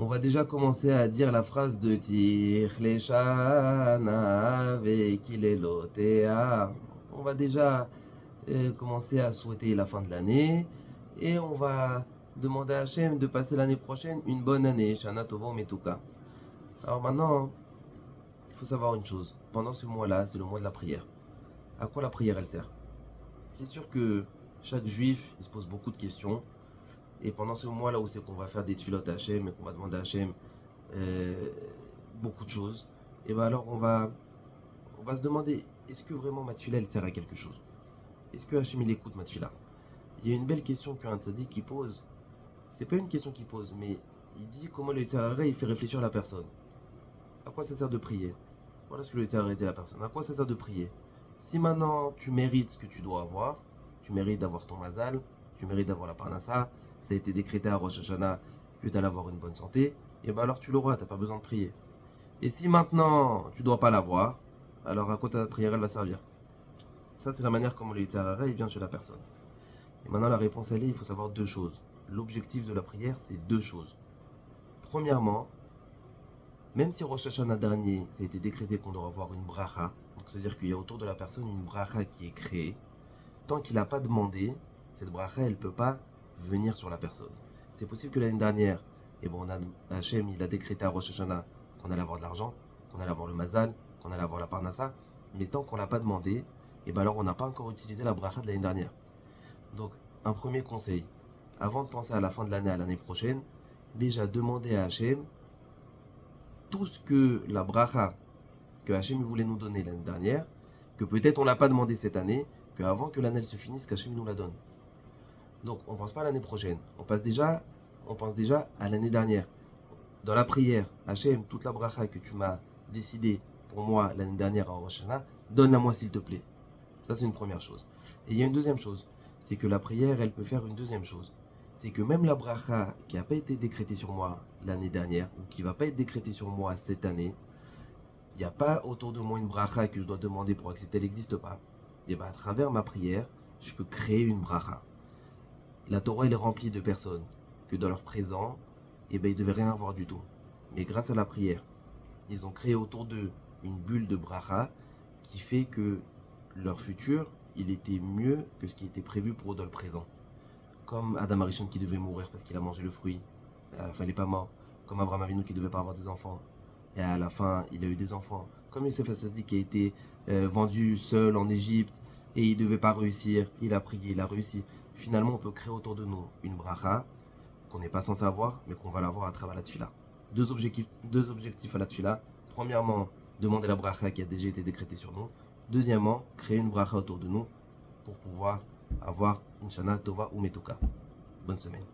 On va déjà commencer à dire la phrase de Tir Leshana Vekilelotea. On va déjà commencer à souhaiter la fin de l'année et on va demander à Hachem de passer l'année prochaine une bonne année. Shana Tova Metuka. Alors maintenant, il faut savoir une chose. Pendant ce mois-là, c'est le mois de la prière. À quoi la prière elle sert? C'est sûr que chaque juif il se pose beaucoup de questions. Et pendant ce mois-là où c'est qu'on va faire des tefilot à Hachem et qu'on va demander à Hachem beaucoup de choses, et bien alors on va se demander, est-ce que vraiment ma tefila elle sert à quelque chose? Est-ce que Hachem il écoute ma tefila? Il y a une belle question qu'un tzaddik qui pose. C'est pas une question qu'il pose, mais il dit comment le Yetzer Hara il fait réfléchir la personne. À quoi ça sert de prier? Voilà ce que le Yetzer Hara dit à la personne. À quoi ça sert de prier? Si maintenant tu mérites ce que tu dois avoir, tu mérites d'avoir ton mazal, tu mérites d'avoir la parnassa, ça a été décrété à Rosh Hashanah que tu allais avoir une bonne santé, et bien alors tu l'auras, tu n'as pas besoin de prier. Et si maintenant tu ne dois pas l'avoir, alors à quoi ta prière elle va servir? Ça c'est la manière comme le Yetzer Hara il vient chez la personne. Et maintenant la réponse elle est, il faut savoir deux choses. L'objectif de la prière c'est deux choses. Premièrement, même si Rosh Hashanah dernier, ça a été décrété qu'on doit avoir une bracha, donc c'est-à-dire qu'il y a autour de la personne une bracha qui est créée, tant qu'il n'a pas demandé, cette bracha elle ne peut pas venir sur la personne. C'est possible que l'année dernière, et bon, Hachem il a décrété à Rosh Hashanah qu'on allait avoir de l'argent, qu'on allait avoir le mazal, qu'on allait avoir la parnassa, mais tant qu'on ne l'a pas demandé, et ben alors on n'a pas encore utilisé la bracha de l'année dernière. Donc un premier conseil, avant de penser à la fin de l'année, à l'année prochaine, déjà demander à Hachem tout ce que la bracha que Hachem voulait nous donner l'année dernière, que peut-être on ne l'a pas demandé cette année, qu'avant que l'année se finisse, qu'Hachem nous la donne. Donc on ne pense pas à l'année prochaine, on pense déjà à l'année dernière. Dans la prière, Hachem, toute la bracha que tu m'as décidé pour moi l'année dernière à Rosh Hashanah, donne-la moi s'il te plaît. Ça c'est une première chose. Et il y a une deuxième chose, c'est que la prière elle peut faire une deuxième chose. C'est que même la bracha qui n'a pas été décrétée sur moi l'année dernière, ou qui ne va pas être décrétée sur moi cette année, il n'y a pas autour de moi une bracha que je dois demander pour accepter, elle n'existe pas. Et bien à travers ma prière, je peux créer une bracha. La Torah elle est remplie de personnes que dans leur présent, ils ne devaient rien avoir du tout. Mais grâce à la prière, ils ont créé autour d'eux une bulle de bracha qui fait que leur futur, il était mieux que ce qui était prévu pour eux dans le présent. Comme Adam Arishon qui devait mourir parce qu'il a mangé le fruit, à la fin il n'est pas mort. Comme Abraham Avinu qui ne devait pas avoir des enfants, et à la fin il a eu des enfants. Comme Youssef Hassadi qui a été vendu seul en Égypte et il ne devait pas réussir, il a prié, il a réussi. Finalement on peut créer autour de nous une bracha qu'on n'est pas censé avoir, mais qu'on va l'avoir à travers la tefila. Deux objectifs à la tefila. Premièrement, demander la bracha qui a déjà été décrétée sur nous. Deuxièmement, créer une bracha autour de nous pour pouvoir avoir une shana tova ou metuka. Bonne semaine.